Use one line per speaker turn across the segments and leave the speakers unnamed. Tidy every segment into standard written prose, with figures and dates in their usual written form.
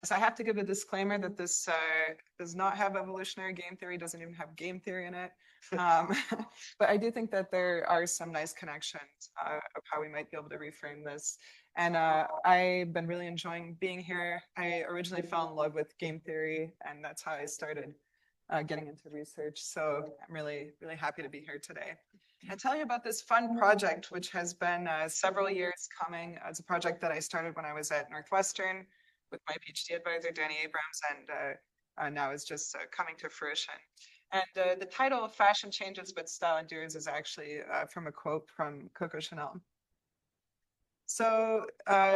So I have to give a disclaimer that this does not have evolutionary game theory, doesn't even have game theory in it. But I do think that there are some nice connections of how we might be able to reframe this. And I've been really enjoying being here. I originally fell in love with game theory, and that's how I started getting into research. So I'm really, really happy to be here today. I'll tell you about this fun project, which has been several years coming. It's a project that I started when I was at Northwestern with my PhD advisor, Danny Abrams, and now is just coming to fruition. And the title of Fashion Changes, but Style Endures is actually from a quote from Coco Chanel. So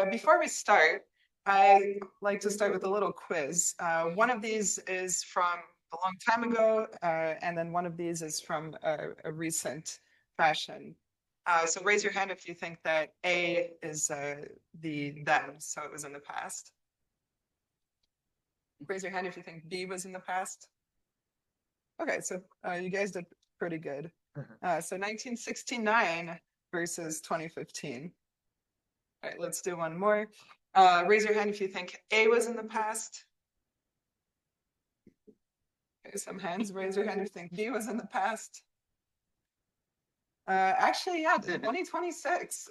before we start, I like to start with a little quiz. One of these is from a long time ago, and then one of these is from a recent fashion. So raise your hand if you think that A is the then, so it was in the past. Raise your hand if you think B was in the past. Okay, so you guys did pretty good. So 1969 versus 2015. All right, let's do one more. Raise your hand if you think A was in the past. Okay, some hands. Raise your hand if you think B was in the past. Actually, yeah, 2026.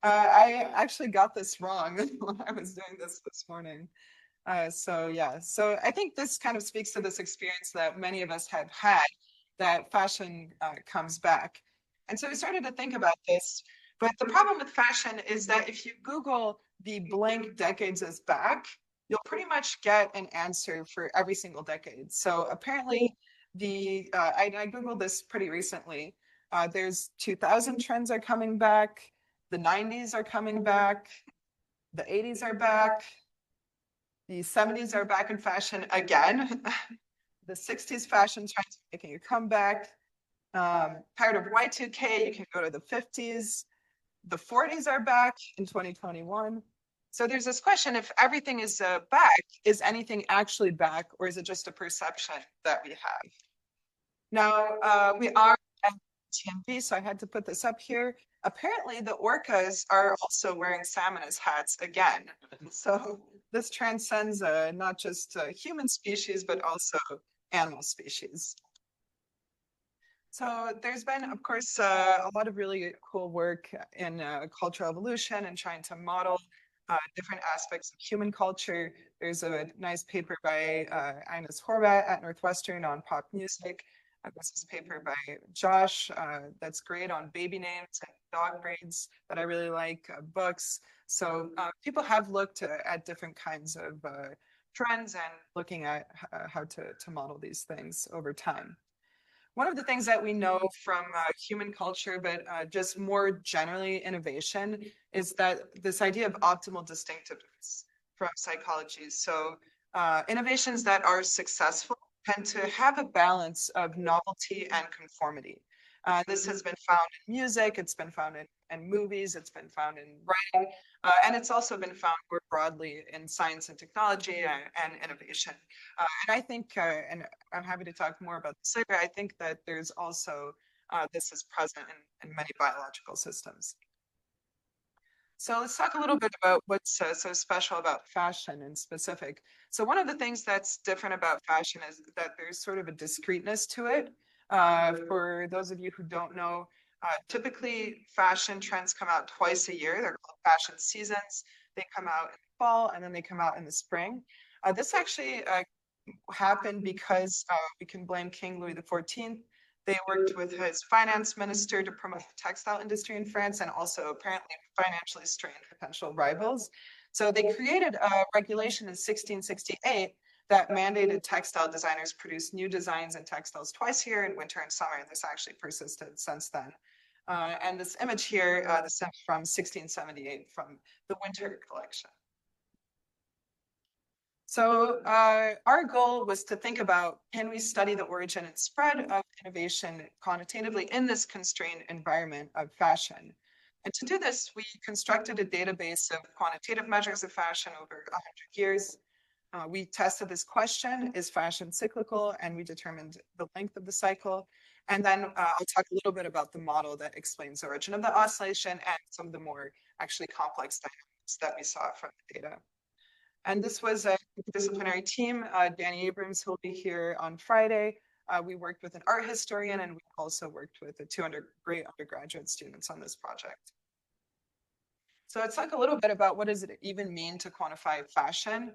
I actually got this wrong when I was doing this morning. So yeah, so I think this kind of speaks to this experience that many of us have had, that fashion comes back. And so we started to think about this, but the problem with fashion is that if you Google the blank decades as back, you'll pretty much get an answer for every single decade. So apparently I Googled this pretty recently. There's 2000 trends are coming back, the 90s are coming back, the 80s are back, the 70s are back in fashion again. The 60s fashion trends are making a comeback. Part of Y2K, you can go to the 50s. The 40s are back in 2021. So there's this question, if everything is back, is anything actually back, or is it just a perception that we have? Now, we are at NITMB, so I had to put this up here. Apparently, the orcas are also wearing salmon as hats again. So this transcends not just human species, but also animal species. So there's been, of course, a lot of really cool work in cultural evolution and trying to model different aspects of human culture. There's a nice paper by Ines Horvath at Northwestern on pop music. This is a paper by Josh that's great on baby names and dog breeds that I really like, books. So people have looked at different kinds of trends and looking at how to model these things over time. One of the things that we know from human culture, but just more generally innovation, is that this idea of optimal distinctiveness from psychology. So innovations that are successful tend to have a balance of novelty and conformity. This has been found in music, it's been found in movies, it's been found in writing, and it's also been found more broadly in science and technology and innovation. And I think, and I'm happy to talk more about this later, I think that there's also, this is present in many biological systems. So let's talk a little bit about what's so special about fashion in specific. So one of the things that's different about fashion is that there's sort of a discreteness to it. For those of you who don't know, typically fashion trends come out twice a year. They're called fashion seasons. They come out in the fall and then they come out in the spring. This actually happened because we can blame King Louis XIV. They worked with his finance minister to promote the textile industry in France and also apparently financially strained potential rivals. So they created a regulation in 1668 that mandated textile designers produce new designs and textiles twice a year in winter and summer. And this actually persisted since then. And this image here, this is from 1678 from the winter collection. So our goal was to think about, can we study the origin and spread of innovation quantitatively in this constrained environment of fashion? And to do this, we constructed a database of quantitative measures of fashion over 100 years. We tested this question, is fashion cyclical? And we determined the length of the cycle. And then I'll talk a little bit about the model that explains the origin of the oscillation and some of the more actually complex dynamics that we saw from the data. And this was a disciplinary team. Danny Abrams, who will be here on Friday. We worked with an art historian, and we also worked with the 200 great undergraduate students on this project. So let's talk a little bit about what does it even mean to quantify fashion.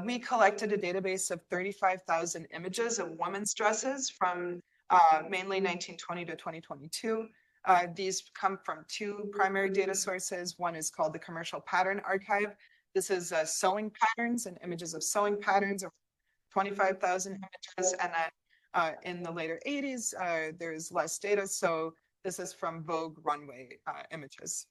We collected a database of 35,000 images of women's dresses from mainly 1920 to 2022. These come from two primary data sources. One is called the Commercial Pattern Archive. This is sewing patterns and images of sewing patterns of 25,000 images. And then in the later 80s, there's less data. So this is from Vogue runway images.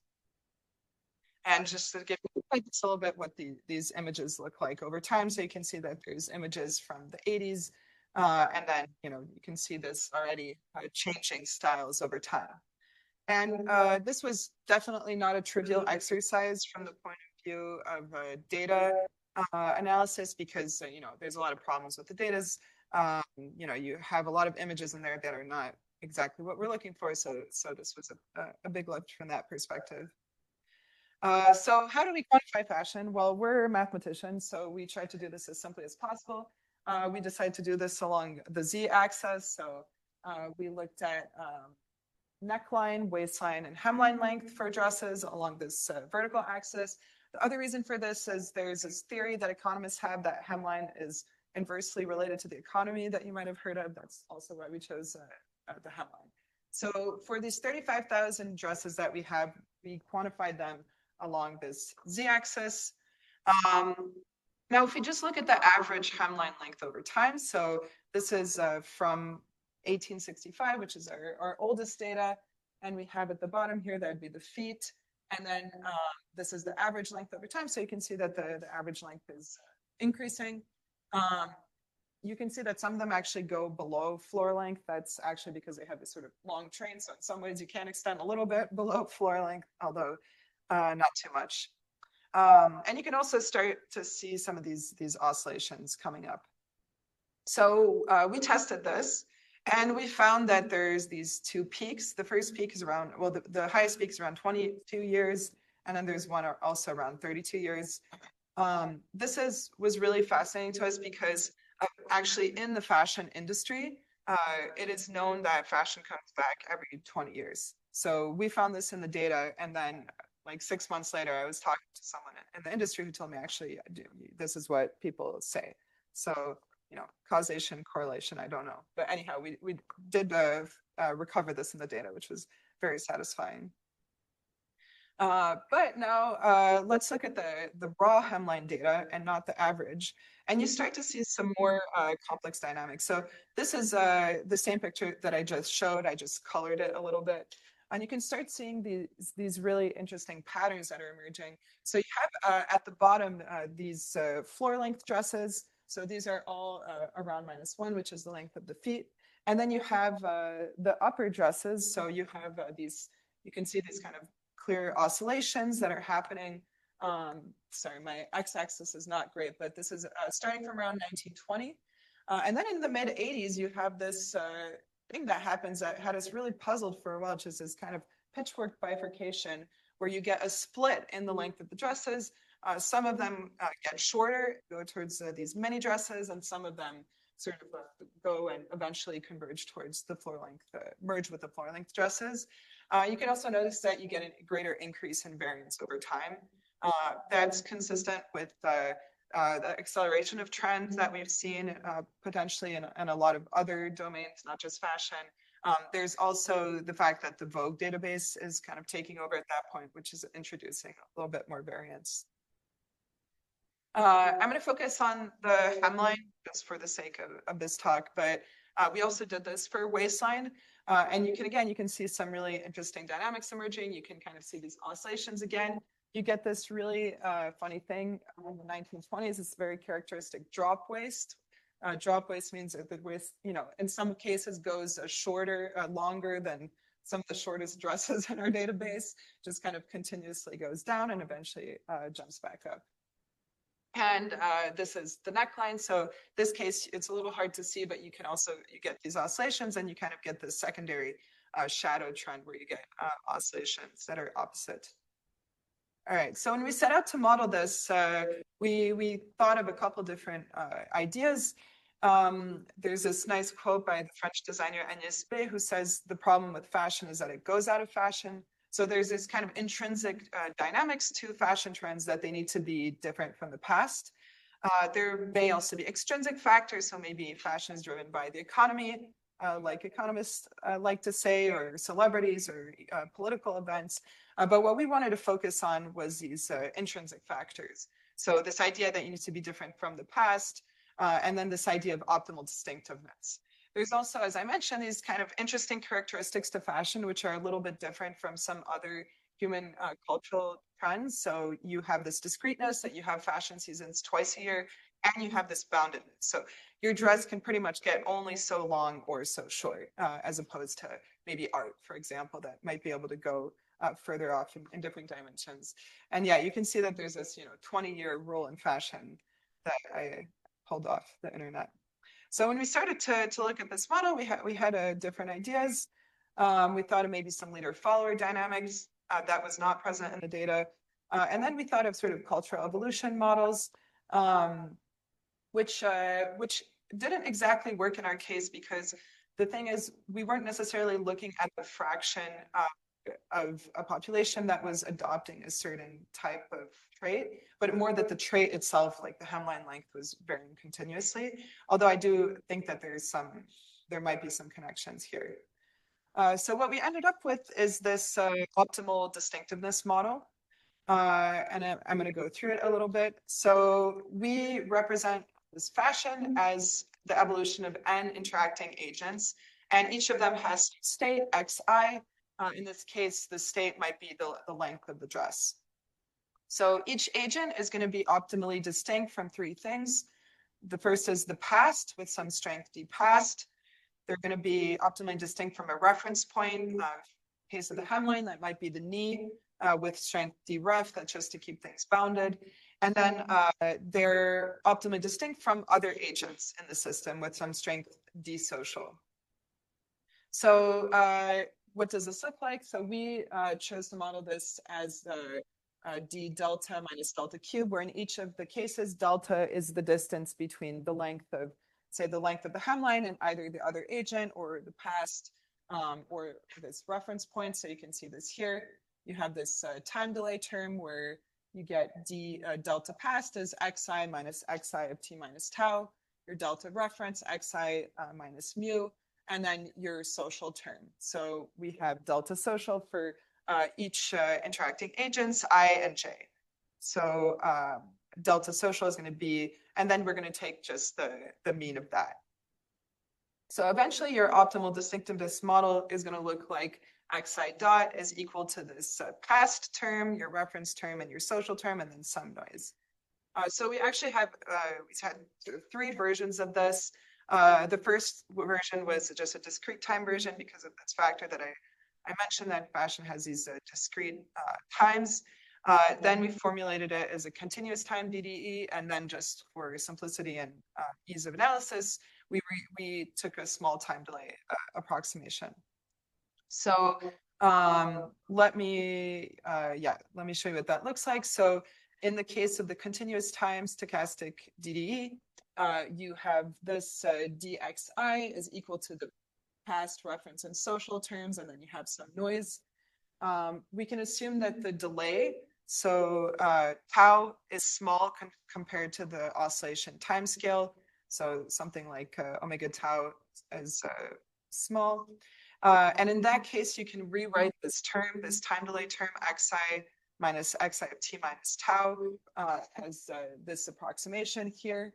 And just to give you a little bit what these images look like over time. So you can see that there's images from the 80s. And then, you can see this already changing styles over time. And this was definitely not a trivial exercise from the point of view of data analysis, because, there's a lot of problems with the data. You have a lot of images in there that are not exactly what we're looking for. So this was a big lift from that perspective. So how do we quantify fashion? Well, we're mathematicians, so we try to do this as simply as possible. We decided to do this along the z-axis. So we looked at neckline, waistline, and hemline length for dresses along this vertical axis. The other reason for this is there's this theory that economists have that hemline is inversely related to the economy that you might have heard of. That's also why we chose the hemline. So for these 35,000 dresses that we have, we quantified them along this z-axis. Now, if we just look at the average hemline length over time, so this is from 1865, which is our oldest data, and we have at the bottom here, that would be the feet, and then this is the average length over time, so you can see that the average length is increasing. You can see that some of them actually go below floor length. That's actually because they have this sort of long train, so in some ways you can extend a little bit below floor length, although not too much. And you can also start to see some of these oscillations coming up. So we tested this, and we found that there's these two peaks. The first peak is around, well, the highest peak is around 22 years, and then there's one also around 32 years. This was really fascinating to us because actually in the fashion industry, it is known that fashion comes back every 20 years. So we found this in the data, and then like 6 months later, I was talking to someone in the industry who told me, actually, this is what people say. So, causation, correlation, I don't know. But anyhow, we did recover this in the data, which was very satisfying. But now let's look at the raw hemline data and not the average. And you start to see some more complex dynamics. So this is the same picture that I just showed. I just colored it a little bit. And you can start seeing these really interesting patterns that are emerging. So you have at the bottom these floor length dresses. So these are all around -1, which is the length of the feet. And then you have the upper dresses. So you have you can see these kind of clear oscillations that are happening. Sorry, my x-axis is not great, but this is starting from around 1920. And then in the mid-80s, you have this thing that happens that had us really puzzled for a while, which is this kind of pitchfork bifurcation where you get a split in the length of the dresses. Some of them get shorter, go towards these mini dresses, and some of them sort of go and eventually converge towards the floor length, merge with the floor length dresses. You can also notice that you get a greater increase in variance over time. That's consistent with the acceleration of trends that we've seen potentially in a lot of other domains, not just fashion. There's also the fact that the Vogue database is kind of taking over at that point, which is introducing a little bit more variance. I'm going to focus on the hemline just for the sake of this talk, but we also did this for waistline. And you can see some really interesting dynamics emerging. You can kind of see these oscillations again. You get this really funny thing in the 1920s. It's very characteristic drop waist. Drop waist means that the waist, in some cases goes longer than some of the shortest dresses in our database, just kind of continuously goes down and eventually jumps back up. And this is the neckline. So this case, it's a little hard to see, but you get these oscillations, and you kind of get this secondary shadow trend where you get oscillations that are opposite. All right, so when we set out to model this, we thought of a couple different ideas. There's this nice quote by the French designer NSF, who says the problem with fashion is that it goes out of fashion. So there's this kind of intrinsic dynamics to fashion trends that they need to be different from the past. There may also be extrinsic factors, so maybe fashion is driven by the economy, like economists like to say, or celebrities, or political events. But what we wanted to focus on was these intrinsic factors. So this idea that you need to be different from the past, and then this idea of optimal distinctiveness. There's also, as I mentioned, these kind of interesting characteristics to fashion, which are a little bit different from some other human cultural trends. So you have this discreteness, that you have fashion seasons twice a year, and you have this boundedness. So your dress can pretty much get only so long or so short, as opposed to maybe art, for example, that might be able to go further off in different dimensions. And yeah, you can see that there's this 20-year rule in fashion that I pulled off the internet. So when we started to look at this model, we had different ideas. We thought of maybe some leader-follower dynamics that was not present in the data. And then we thought of sort of cultural evolution models, which didn't exactly work in our case, because the thing is, we weren't necessarily looking at the fraction of a population that was adopting a certain type of trait, but more that the trait itself, like the hemline length, was varying continuously. Although I do think that there might be some connections here. So what we ended up with is this optimal distinctiveness model. And I'm going to go through it a little bit. So we represent this fashion as the evolution of n interacting agents, and each of them has state xi. In this case, the state might be the length of the dress. So each agent is going to be optimally distinct from three things. The first is the past with some strength d past. They're going to be optimally distinct from a reference point. In case of the hemline, that might be the knee with strength d ref. That's just to keep things bounded. And then they're optimally distinct from other agents in the system with some strength d social. So what does this look like? So we chose to model this as the d delta minus delta cube, where in each of the cases, delta is the distance between the length of, say, the length of the hemline and either the other agent or the past or this reference point. So you can see this here. You have this time delay term where you get d delta past as xi minus xi of t minus tau, your delta reference xi minus mu, and then your social term. So we have delta social for each interacting agents, I and j. So delta social is going to be, and then we're going to take just the mean of that. So eventually your optimal distinctiveness model is going to look like xi dot is equal to this past term, your reference term, and your social term, and then some noise. So we actually have we've had three versions of this. The first version was just a discrete time version because of this factor that I mentioned, that fashion has these discrete times. Then we formulated it as a continuous time DDE, and then just for simplicity and ease of analysis, we took a small time delay approximation. So let me show you what that looks like. So in the case of the continuous time stochastic DDE, you have this dxi is equal to the past, reference, and social terms, and then you have some noise. We can assume that the delay, so tau is small compared to the oscillation time scale. So something like omega tau is small. And in that case, you can rewrite this term, this time delay term, xi minus xi of t minus tau, as this approximation here.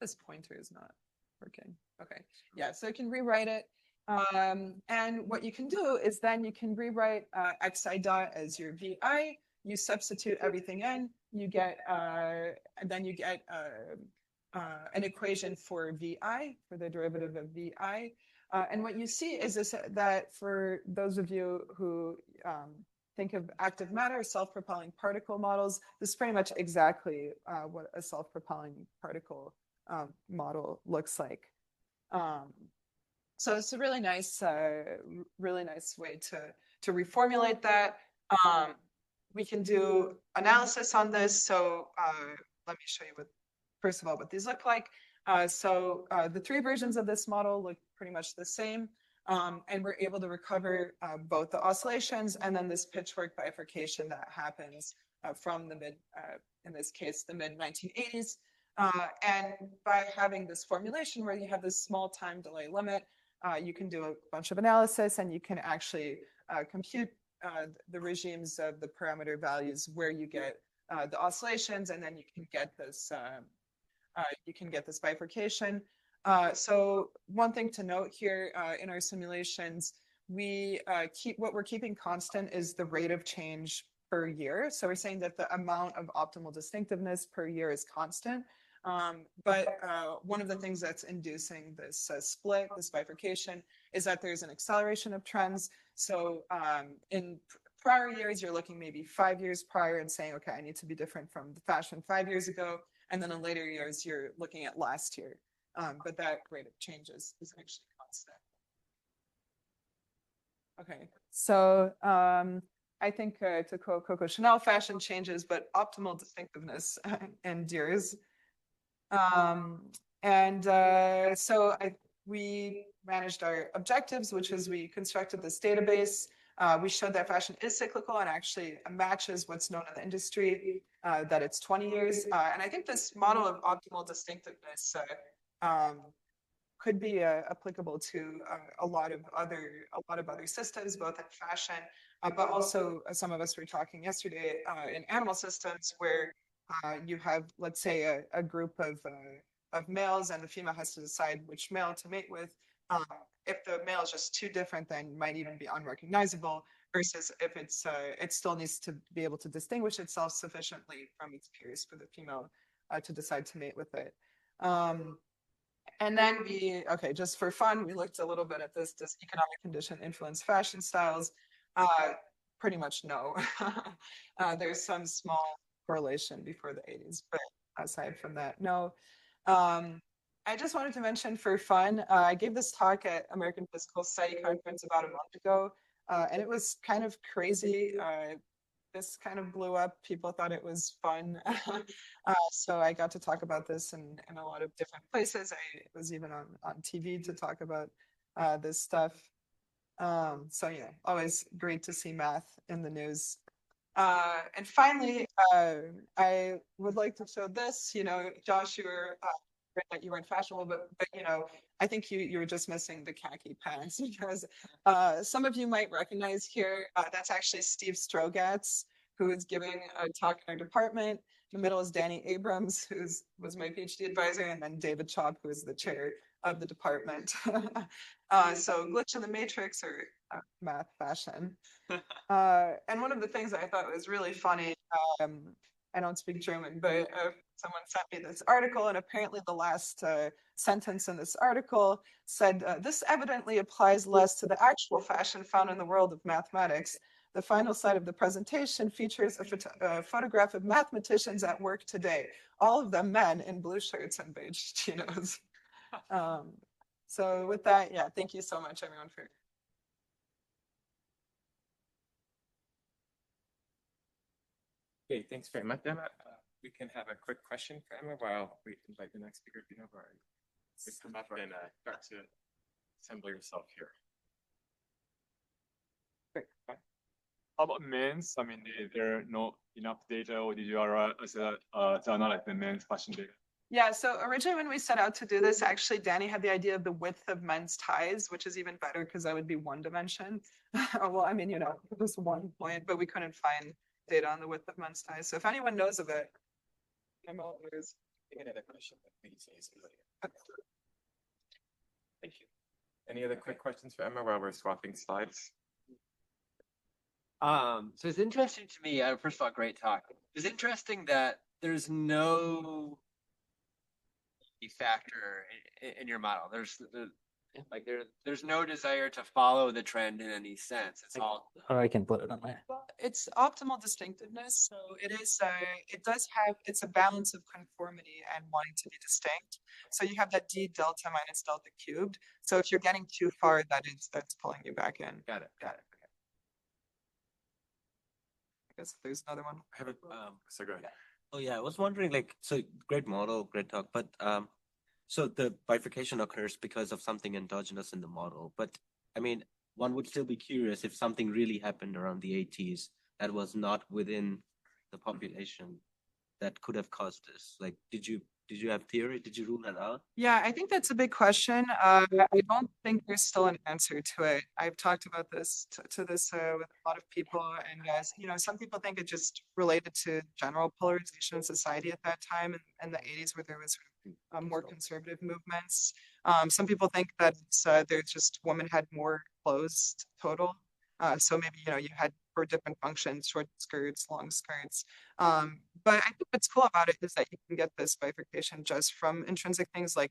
This pointer is not working. Okay, yeah, so you can rewrite it. And what you can do is then you can rewrite xi dot as your vi. You substitute everything in, you get, and then you get an equation for vi, for the derivative of vi. And what you see is that for those of you who think of active matter, self-propelling particle models, this is pretty much exactly what a self-propelling particle model looks like. So it's a really nice way to reformulate that. We can do analysis on this. So let me show you first of all, what these look like. The three versions of this model look pretty much the same. And we're able to recover both the oscillations and then this pitchfork bifurcation that happens from in this case, the mid 1980s. And by having this formulation where you have this small time delay limit, you can do a bunch of analysis and you can actually compute the regimes of the parameter values where you get the oscillations, and then you can get this bifurcation. So one thing to note here in our simulations, what we're keeping constant is the rate of change per year. So we're saying that the amount of optimal distinctiveness per year is constant. But one of the things that's inducing this split, this bifurcation, is that there's an acceleration of trends. So in prior years, you're looking maybe 5 years prior and saying, okay, I need to be different from the fashion 5 years ago. And then in later years, you're looking at last year. But that rate of change is actually constant. Okay, so I think to quote Coco Chanel, fashion changes, but optimal distinctiveness endures. We managed our objectives, which is we constructed this database. We showed that fashion is cyclical and actually matches what's known in the industry, that it's 20 years. And I think this model of optimal distinctiveness could be applicable to a lot of other systems, both in fashion, but also some of us were talking yesterday in animal systems where you have, let's say, a group of males, and the female has to decide which male to mate with. If the male is just too different, then it might even be unrecognizable. Versus if it still needs to be able to distinguish itself sufficiently from its peers for the female to decide to mate with it. And then just for fun, we looked a little bit at this. Does economic condition influence fashion styles? Pretty much no. There's some small correlation before the 80s, but aside from that, no. I just wanted to mention for fun, I gave this talk at American Physical Society conference about a month ago, and it was kind of crazy. This kind of blew up. People thought it was fun. So I got to talk about this in a lot of different places. I was even on TV to talk about this stuff. So yeah, always great to see math in the news. And finally, I would like to show this. Josh, you weren't fashionable, but I think you were just missing the khaki pants because some of you might recognize here. That's actually Steve Strogatz, who is giving a talk in our department. In the middle is Danny Abrams, who was my PhD advisor, and then David Chop, who is the chair of the department. So glitch in the matrix or math fashion. And one of the things I thought was really funny, I don't speak German, but someone sent me this article, and apparently the last sentence in this article said, this evidently applies less to the actual fashion found in the world of mathematics. The final slide of the presentation features a photograph of mathematicians at work today, all of them men in blue shirts and beige chinos. So with that, yeah, thank you so much, everyone, for.
Okay, thanks very much, Emma. We can have a quick question for Emma while we invite the next speaker. If you have come up and start to assemble yourself here.
Great. How about men's? I mean, there are not enough data, or did you as a analyze the men's fashion data?
Yeah, so originally when we set out to do this, actually Danny had the idea of the width of men's ties, which is even better because that would be one dimension. Well, I mean, just one point, but we couldn't find data on the width of men's ties. So if anyone knows of it, I'm all ears.
Another question that we say is Thank you. Any other quick questions for Emma while we're swapping slides?
So it's interesting to me. First of all, great talk. It's interesting that there's no factor in your model. There's no desire to follow the trend in any sense. It's all.
Or I can put it on my.
Well, it's optimal distinctiveness. So it's a balance of conformity and wanting to be distinct. So you have that d delta minus delta cubed. So if you're getting too far, that's pulling you back in.
Got it.
guess there's another one.
I have a, so go ahead.
Oh yeah, I was wondering, like, so great model, great talk, but so the bifurcation occurs because of something endogenous in the model. But I mean, one would still be curious if something really happened around the 80s that was not within the population that could have caused this. Like, did you have theory? Did you rule that out?
Yeah, I think that's a big question. I don't think there's still an answer to it. I've talked about this with a lot of people, and you know, some people think it just related to general polarization in society at that time in the 80s, where there was more conservative movements. Some people think that there's just women had more clothes total. So maybe, you know, you had for different functions, short skirts, long skirts. But I think what's cool about it is that you can get this bifurcation just from intrinsic things like